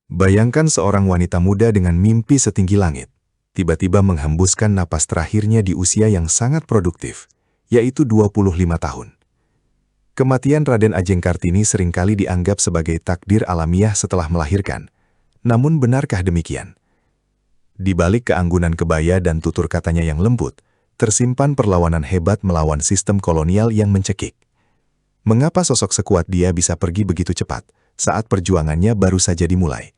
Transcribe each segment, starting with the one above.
Bayangkan seorang wanita muda dengan mimpi setinggi langit, tiba-tiba menghembuskan napas terakhirnya di usia yang sangat produktif, yaitu 25 tahun. Kematian Raden Ajeng Kartini seringkali dianggap sebagai takdir alamiah setelah melahirkan. Namun benarkah demikian? Di balik keanggunan kebaya dan tutur katanya yang lembut, tersimpan perlawanan hebat melawan sistem kolonial yang mencekik. Mengapa sosok sekuat dia bisa pergi begitu cepat, saat perjuangannya baru saja dimulai?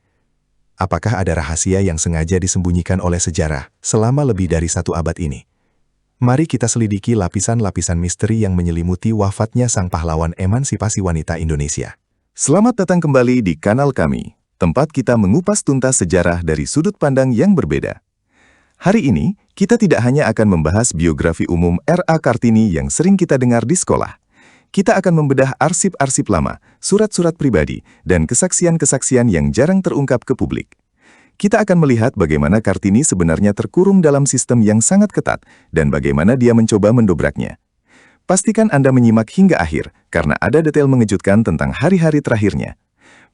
Apakah ada rahasia yang sengaja disembunyikan oleh sejarah selama lebih dari 1 abad ini? Mari kita selidiki lapisan-lapisan misteri yang menyelimuti wafatnya sang pahlawan emansipasi wanita Indonesia. Selamat datang kembali di kanal kami, tempat kita mengupas tuntas sejarah dari sudut pandang yang berbeda. Hari ini, kita tidak hanya akan membahas biografi umum R.A. Kartini yang sering kita dengar di sekolah. Kita akan membedah arsip-arsip lama, surat-surat pribadi, dan kesaksian-kesaksian yang jarang terungkap ke publik. Kita akan melihat bagaimana Kartini sebenarnya terkurung dalam sistem yang sangat ketat, dan bagaimana dia mencoba mendobraknya. Pastikan Anda menyimak hingga akhir, karena ada detail mengejutkan tentang hari-hari terakhirnya.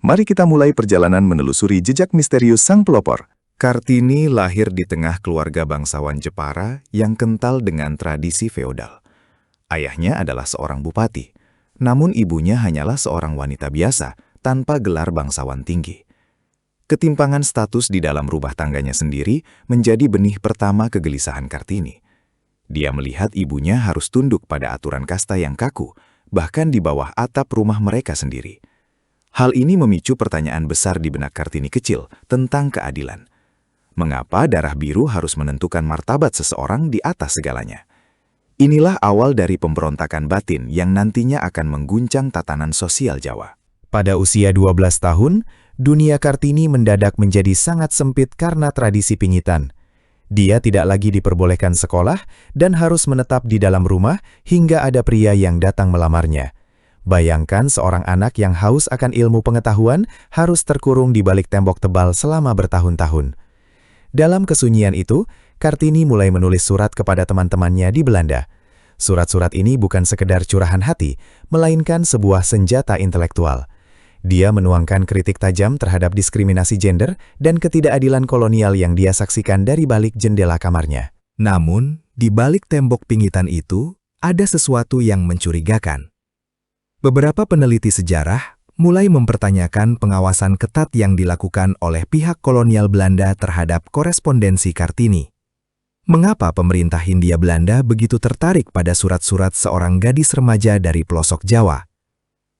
Mari kita mulai perjalanan menelusuri jejak misterius sang pelopor. Kartini lahir di tengah keluarga bangsawan Jepara yang kental dengan tradisi feodal. Ayahnya adalah seorang bupati, namun ibunya hanyalah seorang wanita biasa tanpa gelar bangsawan tinggi. Ketimpangan status di dalam rumah tangganya sendiri menjadi benih pertama kegelisahan Kartini. Dia melihat ibunya harus tunduk pada aturan kasta yang kaku, bahkan di bawah atap rumah mereka sendiri. Hal ini memicu pertanyaan besar di benak Kartini kecil tentang keadilan. Mengapa darah biru harus menentukan martabat seseorang di atas segalanya? Inilah awal dari pemberontakan batin yang nantinya akan mengguncang tatanan sosial Jawa. Pada usia 12 tahun, dunia Kartini mendadak menjadi sangat sempit karena tradisi pingitan. Dia tidak lagi diperbolehkan sekolah dan harus menetap di dalam rumah hingga ada pria yang datang melamarnya. Bayangkan seorang anak yang haus akan ilmu pengetahuan harus terkurung di balik tembok tebal selama bertahun-tahun. Dalam kesunyian itu, Kartini mulai menulis surat kepada teman-temannya di Belanda. Surat-surat ini bukan sekedar curahan hati, melainkan sebuah senjata intelektual. Dia menuangkan kritik tajam terhadap diskriminasi gender dan ketidakadilan kolonial yang dia saksikan dari balik jendela kamarnya. Namun, di balik tembok pingitan itu, ada sesuatu yang mencurigakan. Beberapa peneliti sejarah mulai mempertanyakan pengawasan ketat yang dilakukan oleh pihak kolonial Belanda terhadap korespondensi Kartini. Mengapa pemerintah Hindia Belanda begitu tertarik pada surat-surat seorang gadis remaja dari pelosok Jawa?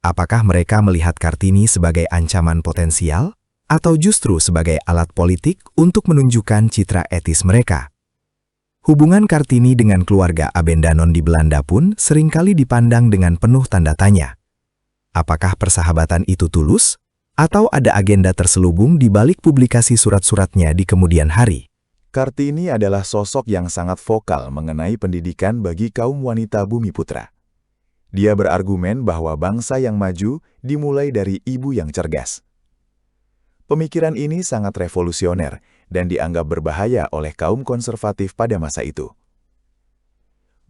Apakah mereka melihat Kartini sebagai ancaman potensial, atau justru sebagai alat politik untuk menunjukkan citra etis mereka? Hubungan Kartini dengan keluarga Abendanon di Belanda pun seringkali dipandang dengan penuh tanda tanya. Apakah persahabatan itu tulus, atau ada agenda terselubung di balik publikasi surat-suratnya di kemudian hari? Kartini adalah sosok yang sangat vokal mengenai pendidikan bagi kaum wanita Bumiputra. Dia berargumen bahwa bangsa yang maju dimulai dari ibu yang cergas. Pemikiran ini sangat revolusioner dan dianggap berbahaya oleh kaum konservatif pada masa itu.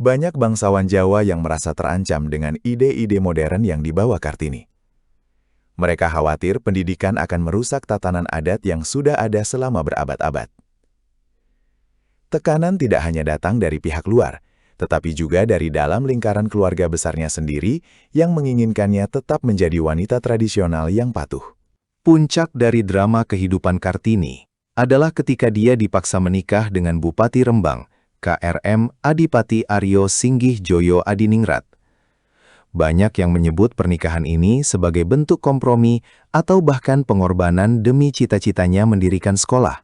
Banyak bangsawan Jawa yang merasa terancam dengan ide-ide modern yang dibawa Kartini. Mereka khawatir pendidikan akan merusak tatanan adat yang sudah ada selama berabad-abad. Tekanan tidak hanya datang dari pihak luar, tetapi juga dari dalam lingkaran keluarga besarnya sendiri yang menginginkannya tetap menjadi wanita tradisional yang patuh. Puncak dari drama kehidupan Kartini adalah ketika dia dipaksa menikah dengan Bupati Rembang, KRM Adipati Aryo Singgih Joyo Adiningrat. Banyak yang menyebut pernikahan ini sebagai bentuk kompromi atau bahkan pengorbanan demi cita-citanya mendirikan sekolah.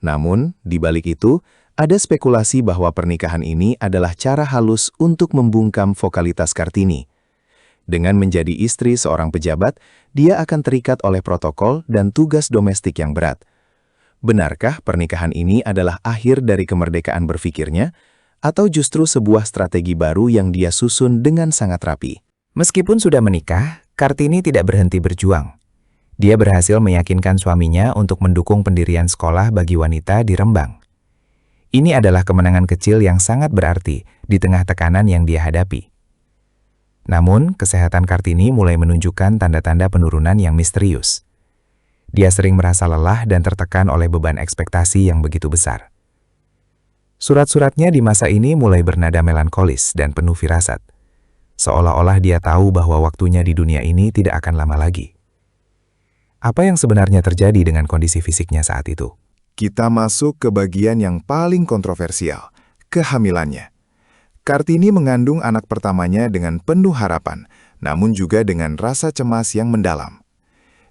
Namun, di balik itu, ada spekulasi bahwa pernikahan ini adalah cara halus untuk membungkam vokalitas Kartini. Dengan menjadi istri seorang pejabat, dia akan terikat oleh protokol dan tugas domestik yang berat. Benarkah pernikahan ini adalah akhir dari kemerdekaan berpikirnya, atau justru sebuah strategi baru yang dia susun dengan sangat rapi? Meskipun sudah menikah, Kartini tidak berhenti berjuang. Dia berhasil meyakinkan suaminya untuk mendukung pendirian sekolah bagi wanita di Rembang. Ini adalah kemenangan kecil yang sangat berarti di tengah tekanan yang dia hadapi. Namun, kesehatan Kartini mulai menunjukkan tanda-tanda penurunan yang misterius. Dia sering merasa lelah dan tertekan oleh beban ekspektasi yang begitu besar. Surat-suratnya di masa ini mulai bernada melankolis dan penuh firasat. Seolah-olah dia tahu bahwa waktunya di dunia ini tidak akan lama lagi. Apa yang sebenarnya terjadi dengan kondisi fisiknya saat itu? Kita masuk ke bagian yang paling kontroversial, kehamilannya. Kartini mengandung anak pertamanya dengan penuh harapan, namun juga dengan rasa cemas yang mendalam.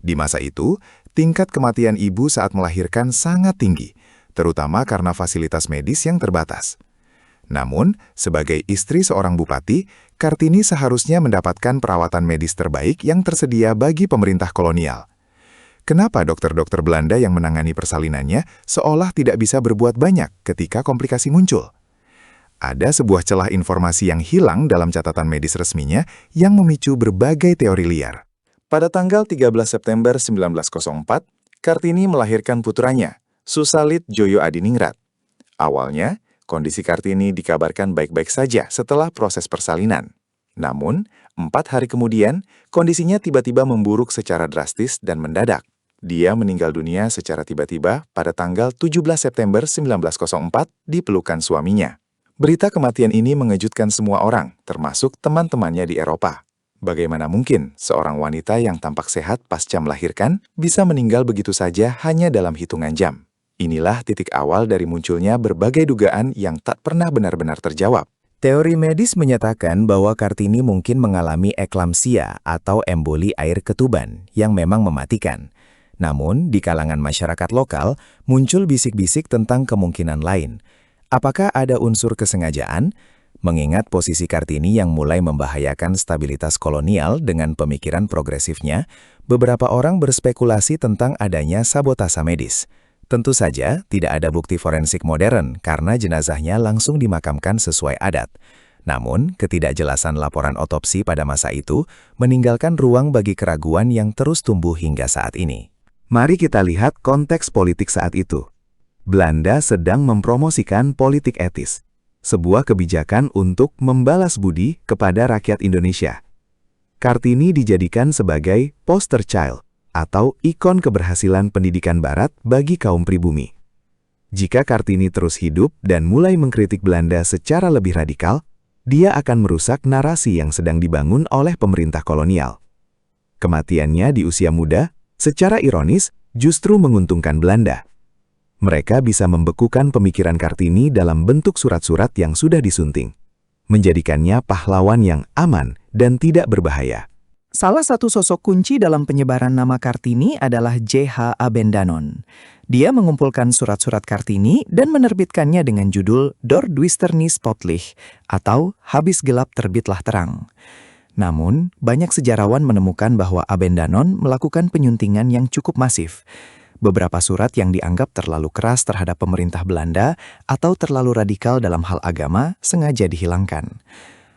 Di masa itu, tingkat kematian ibu saat melahirkan sangat tinggi, terutama karena fasilitas medis yang terbatas. Namun, sebagai istri seorang bupati, Kartini seharusnya mendapatkan perawatan medis terbaik yang tersedia bagi pemerintah kolonial. Kenapa dokter-dokter Belanda yang menangani persalinannya seolah tidak bisa berbuat banyak ketika komplikasi muncul? Ada sebuah celah informasi yang hilang dalam catatan medis resminya yang memicu berbagai teori liar. Pada tanggal 13 September 1904, Kartini melahirkan putranya, Susalit Joyo Adiningrat. Awalnya, kondisi Kartini dikabarkan baik-baik saja setelah proses persalinan. Namun, 4 hari kemudian, kondisinya tiba-tiba memburuk secara drastis dan mendadak. Dia meninggal dunia secara tiba-tiba pada tanggal 17 September 1904 di pelukan suaminya. Berita kematian ini mengejutkan semua orang, termasuk teman-temannya di Eropa. Bagaimana mungkin seorang wanita yang tampak sehat pasca melahirkan bisa meninggal begitu saja hanya dalam hitungan jam? Inilah titik awal dari munculnya berbagai dugaan yang tak pernah benar-benar terjawab. Teori medis menyatakan bahwa Kartini mungkin mengalami eklamsia atau emboli air ketuban yang memang mematikan. Namun, di kalangan masyarakat lokal muncul bisik-bisik tentang kemungkinan lain. Apakah ada unsur kesengajaan? Mengingat posisi Kartini yang mulai membahayakan stabilitas kolonial dengan pemikiran progresifnya, beberapa orang berspekulasi tentang adanya sabotase medis. Tentu saja, tidak ada bukti forensik modern karena jenazahnya langsung dimakamkan sesuai adat. Namun, ketidakjelasan laporan otopsi pada masa itu meninggalkan ruang bagi keraguan yang terus tumbuh hingga saat ini. Mari kita lihat konteks politik saat itu. Belanda sedang mempromosikan politik etis, sebuah kebijakan untuk membalas budi kepada rakyat Indonesia. Kartini dijadikan sebagai poster child atau ikon keberhasilan pendidikan Barat bagi kaum pribumi. Jika Kartini terus hidup dan mulai mengkritik Belanda secara lebih radikal, dia akan merusak narasi yang sedang dibangun oleh pemerintah kolonial. Kematiannya di usia muda, secara ironis, justru menguntungkan Belanda. Mereka bisa membekukan pemikiran Kartini dalam bentuk surat-surat yang sudah disunting, menjadikannya pahlawan yang aman dan tidak berbahaya. Salah satu sosok kunci dalam penyebaran nama Kartini adalah J.H. Abendanon. Dia mengumpulkan surat-surat Kartini dan menerbitkannya dengan judul Dor Duisternis Spotlicht atau Habis Gelap Terbitlah Terang. Namun, banyak sejarawan menemukan bahwa Abendanon melakukan penyuntingan yang cukup masif. Beberapa surat yang dianggap terlalu keras terhadap pemerintah Belanda atau terlalu radikal dalam hal agama sengaja dihilangkan.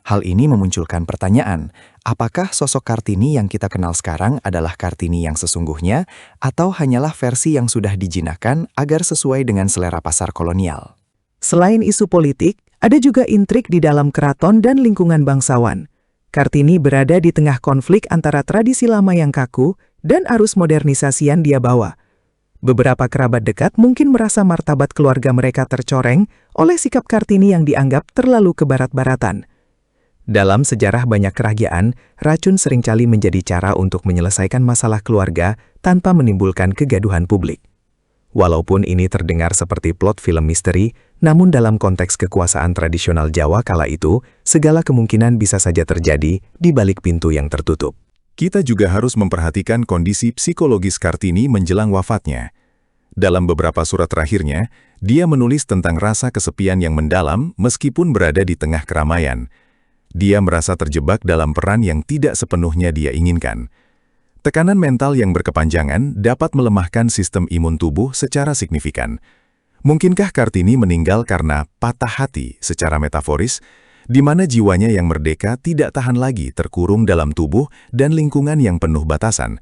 Hal ini memunculkan pertanyaan, apakah sosok Kartini yang kita kenal sekarang adalah Kartini yang sesungguhnya atau hanyalah versi yang sudah dijinakkan agar sesuai dengan selera pasar kolonial? Selain isu politik, ada juga intrik di dalam keraton dan lingkungan bangsawan. Kartini berada di tengah konflik antara tradisi lama yang kaku dan arus modernisasi yang dia bawa. Beberapa kerabat dekat mungkin merasa martabat keluarga mereka tercoreng oleh sikap Kartini yang dianggap terlalu kebarat-baratan. Dalam sejarah banyak kerajaan, racun seringkali menjadi cara untuk menyelesaikan masalah keluarga tanpa menimbulkan kegaduhan publik. Walaupun ini terdengar seperti plot film misteri, namun dalam konteks kekuasaan tradisional Jawa kala itu, segala kemungkinan bisa saja terjadi di balik pintu yang tertutup. Kita juga harus memperhatikan kondisi psikologis Kartini menjelang wafatnya. Dalam beberapa surat terakhirnya, dia menulis tentang rasa kesepian yang mendalam meskipun berada di tengah keramaian. Dia merasa terjebak dalam peran yang tidak sepenuhnya dia inginkan. Tekanan mental yang berkepanjangan dapat melemahkan sistem imun tubuh secara signifikan. Mungkinkah Kartini meninggal karena patah hati secara metaforis, di mana jiwanya yang merdeka tidak tahan lagi terkurung dalam tubuh dan lingkungan yang penuh batasan?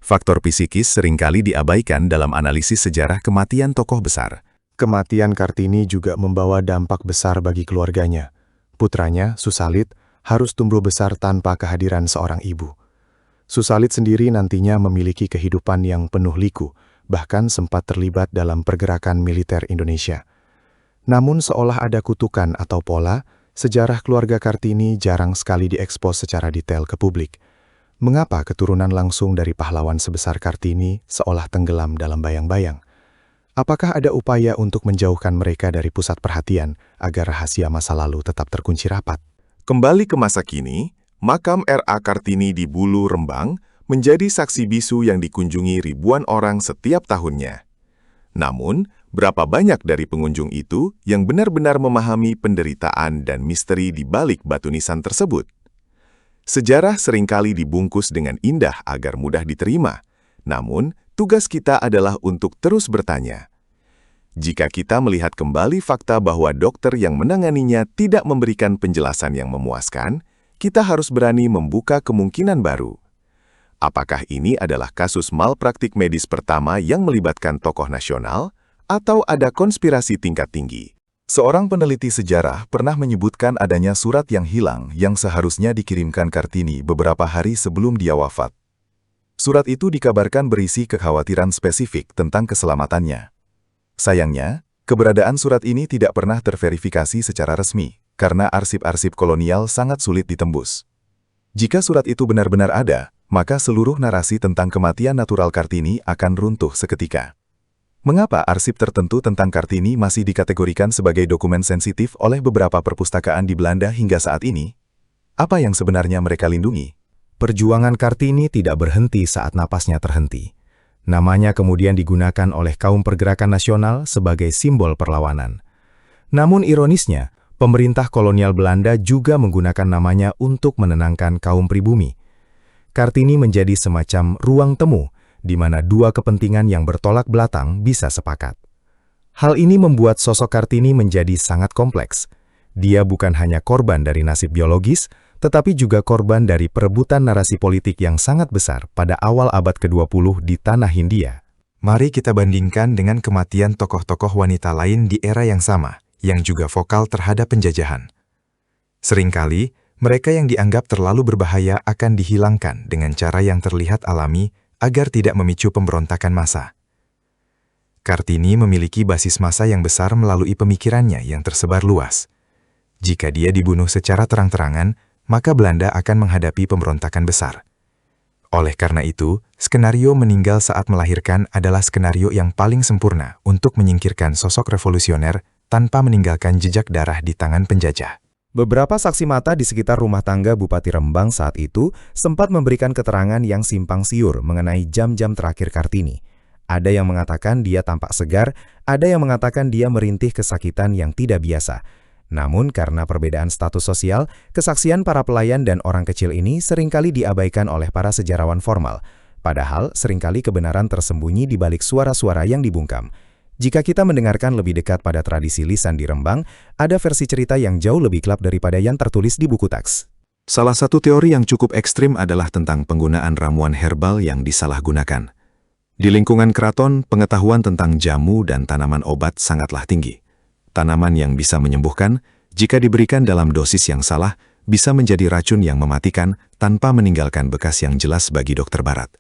Faktor psikis seringkali diabaikan dalam analisis sejarah kematian tokoh besar. Kematian Kartini juga membawa dampak besar bagi keluarganya. Putranya, Susalit, harus tumbuh besar tanpa kehadiran seorang ibu. Susalit sendiri nantinya memiliki kehidupan yang penuh liku, bahkan sempat terlibat dalam pergerakan militer Indonesia. Namun seolah ada kutukan atau pola, sejarah keluarga Kartini jarang sekali diekspos secara detail ke publik. Mengapa keturunan langsung dari pahlawan sebesar Kartini seolah tenggelam dalam bayang-bayang? Apakah ada upaya untuk menjauhkan mereka dari pusat perhatian agar rahasia masa lalu tetap terkunci rapat? Kembali ke masa kini, makam R.A. Kartini di Bulu, Rembang, menjadi saksi bisu yang dikunjungi ribuan orang setiap tahunnya. Namun, berapa banyak dari pengunjung itu yang benar-benar memahami penderitaan dan misteri di balik batu nisan tersebut? Sejarah seringkali dibungkus dengan indah agar mudah diterima, namun tugas kita adalah untuk terus bertanya. Jika kita melihat kembali fakta bahwa dokter yang menanganinya tidak memberikan penjelasan yang memuaskan, kita harus berani membuka kemungkinan baru. Apakah ini adalah kasus malpraktik medis pertama yang melibatkan tokoh nasional, atau ada konspirasi tingkat tinggi? Seorang peneliti sejarah pernah menyebutkan adanya surat yang hilang yang seharusnya dikirimkan Kartini beberapa hari sebelum dia wafat. Surat itu dikabarkan berisi kekhawatiran spesifik tentang keselamatannya. Sayangnya, keberadaan surat ini tidak pernah terverifikasi secara resmi, karena arsip-arsip kolonial sangat sulit ditembus. Jika surat itu benar-benar ada, maka seluruh narasi tentang kematian natural Kartini akan runtuh seketika. Mengapa arsip tertentu tentang Kartini masih dikategorikan sebagai dokumen sensitif oleh beberapa perpustakaan di Belanda hingga saat ini? Apa yang sebenarnya mereka lindungi? Perjuangan Kartini tidak berhenti saat napasnya terhenti. Namanya kemudian digunakan oleh kaum pergerakan nasional sebagai simbol perlawanan. Namun ironisnya, pemerintah kolonial Belanda juga menggunakan namanya untuk menenangkan kaum pribumi. Kartini menjadi semacam ruang temu, di mana dua kepentingan yang bertolak belakang bisa sepakat. Hal ini membuat sosok Kartini menjadi sangat kompleks. Dia bukan hanya korban dari nasib biologis, tetapi juga korban dari perebutan narasi politik yang sangat besar pada awal abad ke-20 di tanah Hindia. Mari kita bandingkan dengan kematian tokoh-tokoh wanita lain di era yang sama, yang juga vokal terhadap penjajahan. Seringkali, mereka yang dianggap terlalu berbahaya akan dihilangkan dengan cara yang terlihat alami agar tidak memicu pemberontakan massa. Kartini memiliki basis massa yang besar melalui pemikirannya yang tersebar luas. Jika dia dibunuh secara terang-terangan, maka Belanda akan menghadapi pemberontakan besar. Oleh karena itu, skenario meninggal saat melahirkan adalah skenario yang paling sempurna untuk menyingkirkan sosok revolusioner tanpa meninggalkan jejak darah di tangan penjajah. Beberapa saksi mata di sekitar rumah tangga Bupati Rembang saat itu sempat memberikan keterangan yang simpang siur mengenai jam-jam terakhir Kartini. Ada yang mengatakan dia tampak segar, ada yang mengatakan dia merintih kesakitan yang tidak biasa. Namun karena perbedaan status sosial, kesaksian para pelayan dan orang kecil ini seringkali diabaikan oleh para sejarawan formal. Padahal seringkali kebenaran tersembunyi di balik suara-suara yang dibungkam. Jika kita mendengarkan lebih dekat pada tradisi lisan di Rembang, ada versi cerita yang jauh lebih gelap daripada yang tertulis di buku teks. Salah satu teori yang cukup ekstrim adalah tentang penggunaan ramuan herbal yang disalahgunakan. Di lingkungan keraton, pengetahuan tentang jamu dan tanaman obat sangatlah tinggi. Tanaman yang bisa menyembuhkan, jika diberikan dalam dosis yang salah, bisa menjadi racun yang mematikan tanpa meninggalkan bekas yang jelas bagi dokter barat.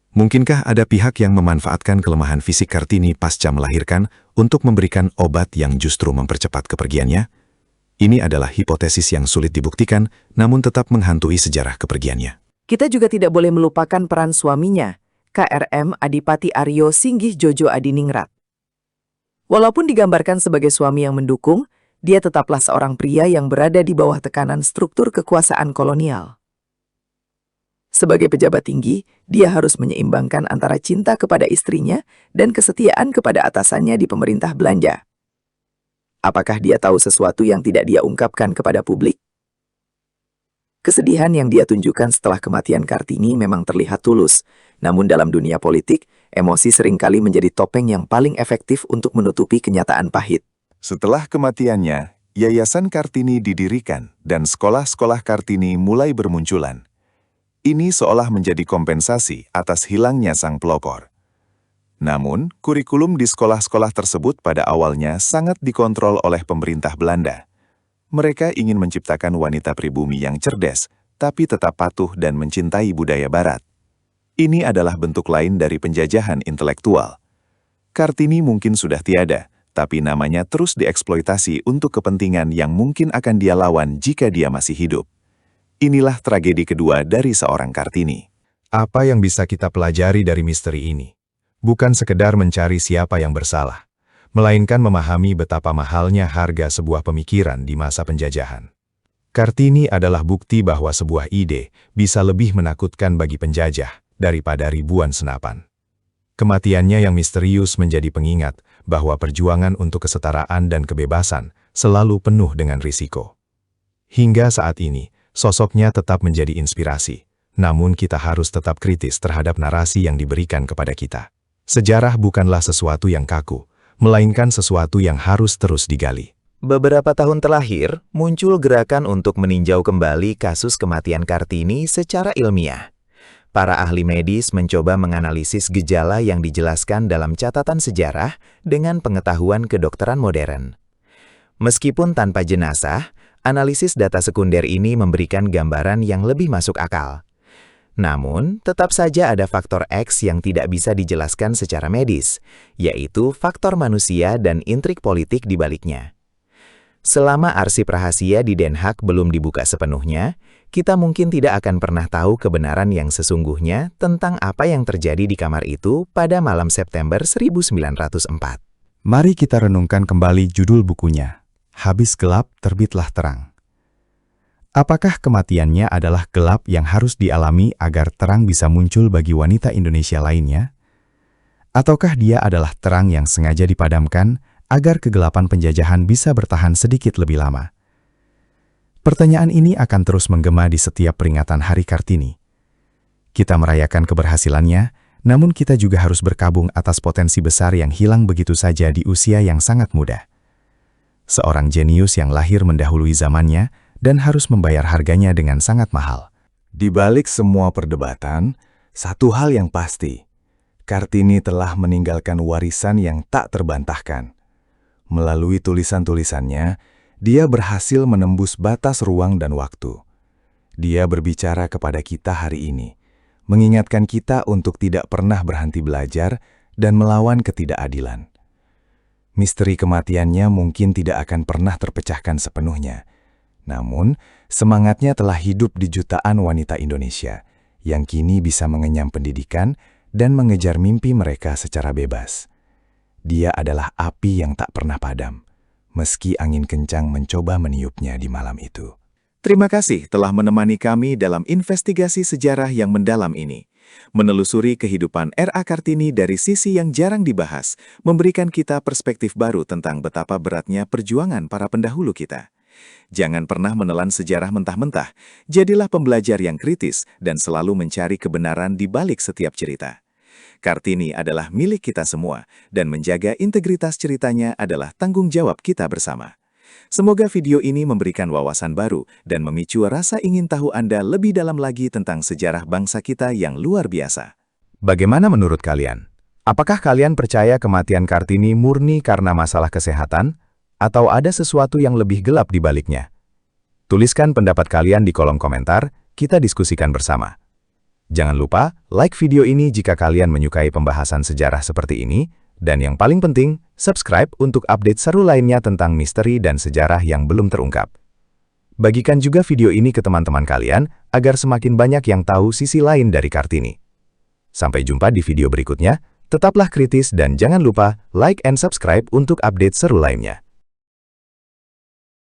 Mungkinkah ada pihak yang memanfaatkan kelemahan fisik Kartini pasca melahirkan untuk memberikan obat yang justru mempercepat kepergiannya? Ini adalah hipotesis yang sulit dibuktikan, namun tetap menghantui sejarah kepergiannya. Kita juga tidak boleh melupakan peran suaminya, KRM Adipati Aryo Singgih Jojo Adiningrat. Walaupun digambarkan sebagai suami yang mendukung, dia tetaplah seorang pria yang berada di bawah tekanan struktur kekuasaan kolonial. Sebagai pejabat tinggi, dia harus menyeimbangkan antara cinta kepada istrinya dan kesetiaan kepada atasannya di pemerintah Belanda. Apakah dia tahu sesuatu yang tidak dia ungkapkan kepada publik? Kesedihan yang dia tunjukkan setelah kematian Kartini memang terlihat tulus, namun dalam dunia politik, emosi seringkali menjadi topeng yang paling efektif untuk menutupi kenyataan pahit. Setelah kematiannya, Yayasan Kartini didirikan dan sekolah-sekolah Kartini mulai bermunculan. Ini seolah menjadi kompensasi atas hilangnya sang pelopor. Namun, kurikulum di sekolah-sekolah tersebut pada awalnya sangat dikontrol oleh pemerintah Belanda. Mereka ingin menciptakan wanita pribumi yang cerdas, tapi tetap patuh dan mencintai budaya Barat. Ini adalah bentuk lain dari penjajahan intelektual. Kartini mungkin sudah tiada, tapi namanya terus dieksploitasi untuk kepentingan yang mungkin akan dia lawan jika dia masih hidup. Inilah tragedi kedua dari seorang Kartini. Apa yang bisa kita pelajari dari misteri ini? Bukan sekedar mencari siapa yang bersalah, melainkan memahami betapa mahalnya harga sebuah pemikiran di masa penjajahan. Kartini adalah bukti bahwa sebuah ide bisa lebih menakutkan bagi penjajah daripada ribuan senapan. Kematiannya yang misterius menjadi pengingat bahwa perjuangan untuk kesetaraan dan kebebasan selalu penuh dengan risiko. Hingga saat ini, sosoknya tetap menjadi inspirasi, namun kita harus tetap kritis terhadap narasi yang diberikan kepada kita. Sejarah bukanlah sesuatu yang kaku, melainkan sesuatu yang harus terus digali. Beberapa tahun terakhir, muncul gerakan untuk meninjau kembali kasus kematian Kartini secara ilmiah. Para ahli medis mencoba menganalisis gejala yang dijelaskan dalam catatan sejarah dengan pengetahuan kedokteran modern. Meskipun tanpa jenazah, analisis data sekunder ini memberikan gambaran yang lebih masuk akal. Namun, tetap saja ada faktor X yang tidak bisa dijelaskan secara medis, yaitu faktor manusia dan intrik politik di baliknya. Selama arsip rahasia di Den Haag belum dibuka sepenuhnya, kita mungkin tidak akan pernah tahu kebenaran yang sesungguhnya tentang apa yang terjadi di kamar itu pada malam September 1904. Mari kita renungkan kembali judul bukunya, Habis Gelap Terbitlah Terang. Apakah kematiannya adalah gelap yang harus dialami agar terang bisa muncul bagi wanita Indonesia lainnya? Ataukah dia adalah terang yang sengaja dipadamkan agar kegelapan penjajahan bisa bertahan sedikit lebih lama? Pertanyaan ini akan terus menggema di setiap peringatan Hari Kartini. Kita merayakan keberhasilannya, namun kita juga harus berkabung atas potensi besar yang hilang begitu saja di usia yang sangat muda. Seorang jenius yang lahir mendahului zamannya dan harus membayar harganya dengan sangat mahal. Di balik semua perdebatan, satu hal yang pasti, Kartini telah meninggalkan warisan yang tak terbantahkan. Melalui tulisan-tulisannya, dia berhasil menembus batas ruang dan waktu. Dia berbicara kepada kita hari ini, mengingatkan kita untuk tidak pernah berhenti belajar dan melawan ketidakadilan. Misteri kematiannya mungkin tidak akan pernah terpecahkan sepenuhnya. Namun, semangatnya telah hidup di jutaan wanita Indonesia yang kini bisa mengenyam pendidikan dan mengejar mimpi mereka secara bebas. Dia adalah api yang tak pernah padam, meski angin kencang mencoba meniupnya di malam itu. Terima kasih telah menemani kami dalam investigasi sejarah yang mendalam ini. Menelusuri kehidupan R.A. Kartini dari sisi yang jarang dibahas, memberikan kita perspektif baru tentang betapa beratnya perjuangan para pendahulu kita. Jangan pernah menelan sejarah mentah-mentah, jadilah pembelajar yang kritis dan selalu mencari kebenaran di balik setiap cerita. Kartini adalah milik kita semua, dan menjaga integritas ceritanya adalah tanggung jawab kita bersama. Semoga video ini memberikan wawasan baru dan memicu rasa ingin tahu Anda lebih dalam lagi tentang sejarah bangsa kita yang luar biasa. Bagaimana menurut kalian? Apakah kalian percaya kematian Kartini murni karena masalah kesehatan, atau ada sesuatu yang lebih gelap di baliknya? Tuliskan pendapat kalian di kolom komentar, kita diskusikan bersama. Jangan lupa like video ini jika kalian menyukai pembahasan sejarah seperti ini, dan yang paling penting, subscribe untuk update seru lainnya tentang misteri dan sejarah yang belum terungkap. Bagikan juga video ini ke teman-teman kalian, agar semakin banyak yang tahu sisi lain dari Kartini. Sampai jumpa di video berikutnya, tetaplah kritis dan jangan lupa like and subscribe untuk update seru lainnya.